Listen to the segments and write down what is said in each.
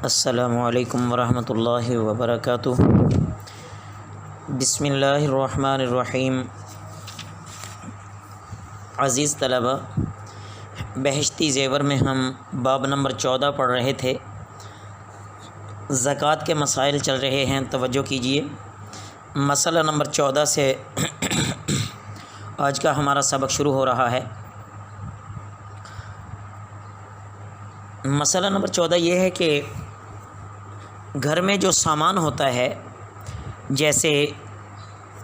السلام علیکم ورحمۃ اللہ وبرکاتہ۔ بسم اللہ الرحمن الرحیم۔ عزیز طلبہ، بہشتی زیور میں ہم باب نمبر 14 پڑھ رہے تھے۔ زکوٰۃ کے مسائل چل رہے ہیں، توجہ کیجیے۔ مسئلہ نمبر 14 سے آج کا ہمارا سبق شروع ہو رہا ہے۔ مسئلہ نمبر 14 یہ ہے کہ گھر میں جو سامان ہوتا ہے، جیسے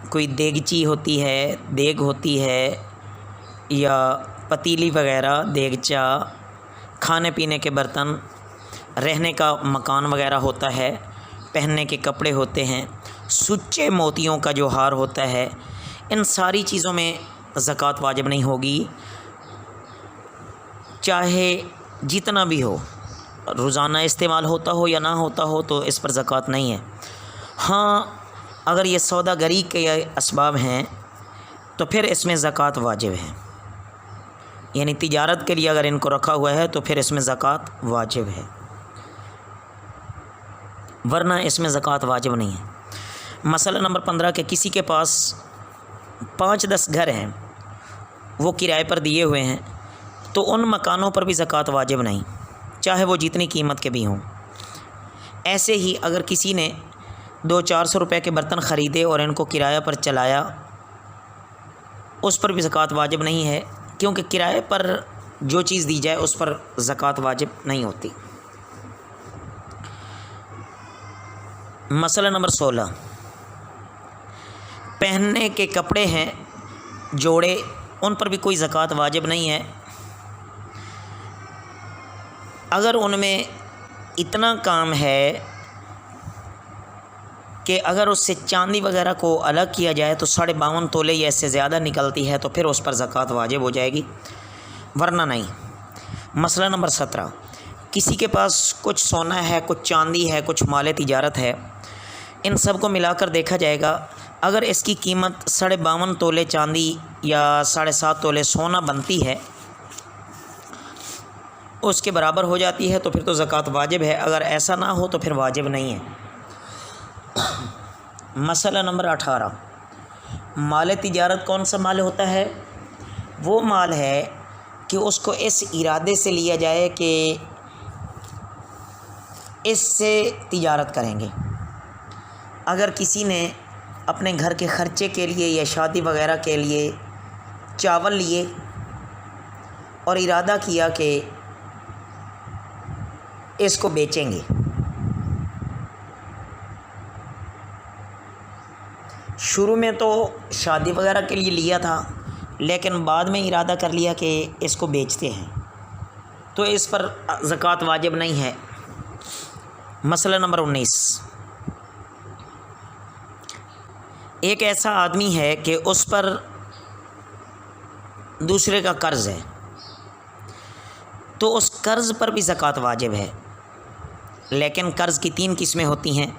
کوئی دیگچی ہوتی ہے، دیگ ہوتی ہے، یا پتیلی وغیرہ، دیگچا، کھانے پینے کے برتن، رہنے کا مکان وغیرہ ہوتا ہے، پہننے کے کپڑے ہوتے ہیں، سچے موتیوں کا جو ہار ہوتا ہے، ان ساری چیزوں میں زکوٰۃ واجب نہیں ہوگی، چاہے جتنا بھی ہو، روزانہ استعمال ہوتا ہو یا نہ ہوتا ہو، تو اس پر زکوٰۃ نہیں ہے۔ ہاں، اگر یہ سودا گری کے اسباب ہیں تو پھر اس میں زکوٰۃ واجب ہے، یعنی تجارت کے لیے اگر ان کو رکھا ہوا ہے تو پھر اس میں زکوٰۃ واجب ہے، ورنہ اس میں زکوٰۃ واجب نہیں ہے۔ مسئلہ نمبر 15 کہ کسی کے پاس 5-10 گھر ہیں، وہ کرائے پر دیے ہوئے ہیں، تو ان مکانوں پر بھی زکوٰۃ واجب نہیں، چاہے وہ جتنی قیمت کے بھی ہوں۔ ایسے ہی اگر کسی نے 200-400 روپے کے برتن خریدے اور ان کو کرایہ پر چلایا، اس پر بھی زکوٰۃ واجب نہیں ہے، کیونکہ کرائے پر جو چیز دی جائے اس پر زکوٰۃ واجب نہیں ہوتی۔ مسئلہ نمبر 16 پہننے کے کپڑے ہیں، جوڑے، ان پر بھی کوئی زکوٰۃ واجب نہیں ہے۔ اگر ان میں اتنا کام ہے کہ اگر اس سے چاندی وغیرہ کو الگ کیا جائے تو 52.5 تولے یا اس سے زیادہ نکلتی ہے تو پھر اس پر زکوٰۃ واجب ہو جائے گی، ورنہ نہیں۔ مسئلہ نمبر 17 کسی کے پاس کچھ سونا ہے، کچھ چاندی ہے، کچھ مال تجارت ہے، ان سب کو ملا کر دیکھا جائے گا، اگر اس کی قیمت 52.5 تولے چاندی یا 7.5 تولے سونا بنتی ہے، اس کے برابر ہو جاتی ہے، تو پھر تو زکوٰۃ واجب ہے، اگر ایسا نہ ہو تو پھر واجب نہیں ہے۔ مسئلہ نمبر 18 مال تجارت کون سا مال ہوتا ہے؟ وہ مال ہے کہ اس کو اس ارادے سے لیا جائے کہ اس سے تجارت کریں گے۔ اگر کسی نے اپنے گھر کے خرچے کے لیے یا شادی وغیرہ کے لیے چاول لیے اور ارادہ کیا کہ اس کو بیچیں گے، شروع میں تو شادی وغیرہ کے لیے لیا تھا، لیکن بعد میں ارادہ کر لیا کہ اس کو بیچتے ہیں، تو اس پر زکوٰۃ واجب نہیں ہے۔ مسئلہ نمبر 19 ایک ایسا آدمی ہے کہ اس پر دوسرے کا قرض ہے، تو اس قرض پر بھی زکوٰۃ واجب ہے، لیکن قرض کی 3 قسمیں ہوتی ہیں۔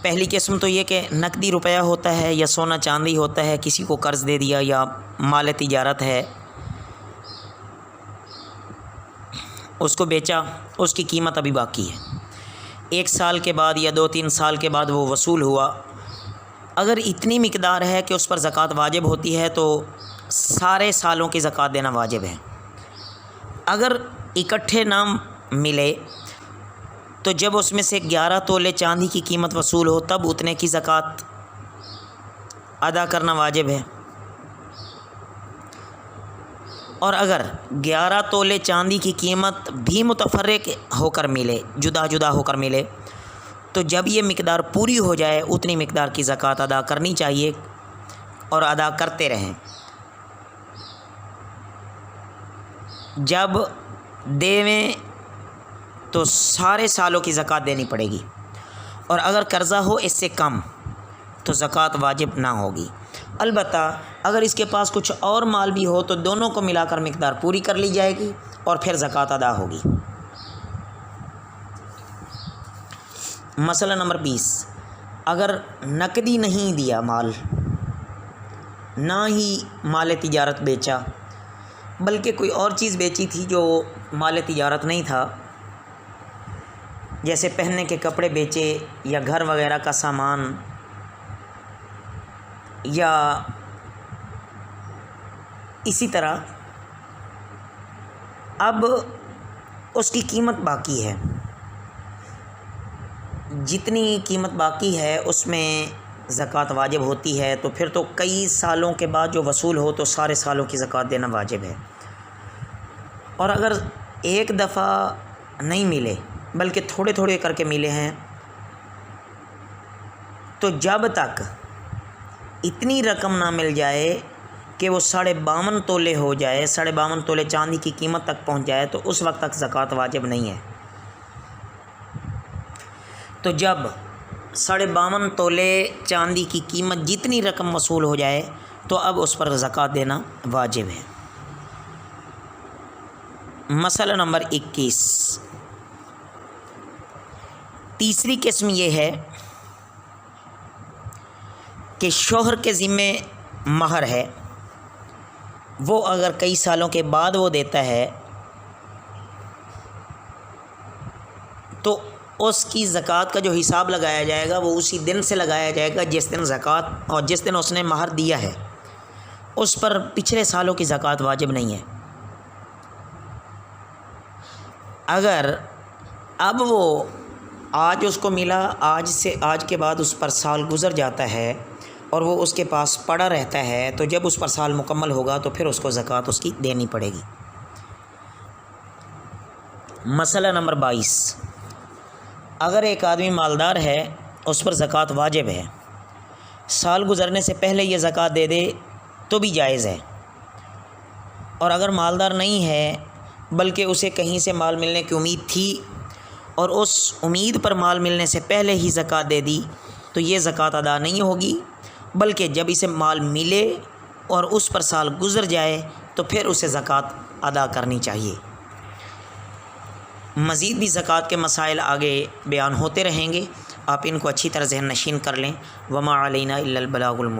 پہلی قسم تو یہ کہ نقدی روپیہ ہوتا ہے یا سونا چاندی ہوتا ہے، کسی کو قرض دے دیا، یا مال تجارت ہے، اس کو بیچا، اس کی قیمت ابھی باقی ہے، 1 سال کے بعد یا 2-3 سال کے بعد وہ وصول ہوا، اگر اتنی مقدار ہے کہ اس پر زکوٰۃ واجب ہوتی ہے تو سارے سالوں کی زکوٰۃ دینا واجب ہے۔ اگر اکٹھے نہ ملے تو جب اس میں سے 11 تولے چاندی کی قیمت وصول ہو تب اتنے کی زکوٰۃ ادا کرنا واجب ہے، اور اگر 11 تولے چاندی کی قیمت بھی متفرق ہو کر ملے، جدا جدا ہو کر ملے، تو جب یہ مقدار پوری ہو جائے اتنی مقدار کی زکوٰۃ ادا کرنی چاہیے اور ادا کرتے رہیں۔ جب دیویں تو سارے سالوں کی زکوٰۃ دینی پڑے گی، اور اگر قرضہ ہو اس سے کم تو زکوٰۃ واجب نہ ہوگی۔ البتہ اگر اس کے پاس کچھ اور مال بھی ہو تو دونوں کو ملا کر مقدار پوری کر لی جائے گی اور پھر زکوٰۃ ادا ہوگی۔ مسئلہ نمبر 20 اگر نقدی نہیں دیا مال، نہ ہی مال تجارت بیچا، بلکہ کوئی اور چیز بیچی تھی جو مال تجارت نہیں تھا، جیسے پہننے کے کپڑے بیچے یا گھر وغیرہ کا سامان یا اسی طرح اب اس کی قیمت باقی ہے، جتنی قیمت باقی ہے اس میں زکوٰۃ واجب ہوتی ہے، تو پھر تو کئی سالوں کے بعد جو وصول ہو تو سارے سالوں کی زکوٰۃ دینا واجب ہے۔ اور اگر ایک دفعہ نہیں ملے بلکہ تھوڑے تھوڑے کر کے ملے ہیں، تو جب تک اتنی رقم نہ مل جائے کہ وہ 52.5 تولے ہو جائے، 52.5 تولے چاندی کی قیمت تک پہنچ جائے، تو اس وقت تک زکوٰۃ واجب نہیں ہے۔ تو جب 52.5 تولے چاندی کی قیمت جتنی رقم وصول ہو جائے تو اب اس پر زکوٰۃ دینا واجب ہے۔ مسئلہ نمبر 21، تیسری قسم یہ ہے کہ شوہر کے ذمے مہر ہے، وہ اگر کئی سالوں کے بعد وہ دیتا ہے تو اس کی زکوٰۃ کا جو حساب لگایا جائے گا وہ اسی دن سے لگایا جائے گا جس دن زکوٰۃ اور جس دن اس نے مہر دیا ہے، اس پر پچھلے سالوں کی زکوٰۃ واجب نہیں ہے۔ اگر اب وہ آج اس کو ملا، آج کے بعد اس پر سال گزر جاتا ہے اور وہ اس کے پاس پڑا رہتا ہے، تو جب اس پر سال مکمل ہوگا تو پھر اس کو زکوٰۃ اس کی دینی پڑے گی۔ مسئلہ نمبر 22، اگر ایک آدمی مالدار ہے اس پر زکوٰۃ واجب ہے، سال گزرنے سے پہلے یہ زکوٰۃ دے دے تو بھی جائز ہے، اور اگر مالدار نہیں ہے بلکہ اسے کہیں سے مال ملنے کی امید تھی اور اس امید پر مال ملنے سے پہلے ہی زکوٰۃ دے دی تو یہ زکوٰۃ ادا نہیں ہوگی، بلکہ جب اسے مال ملے اور اس پر سال گزر جائے تو پھر اسے زکوٰۃ ادا کرنی چاہیے۔ مزید بھی زکوٰۃ کے مسائل آگے بیان ہوتے رہیں گے، آپ ان کو اچھی طرح ذہن نشین کر لیں۔ وما علینا الا البلاغ المبین۔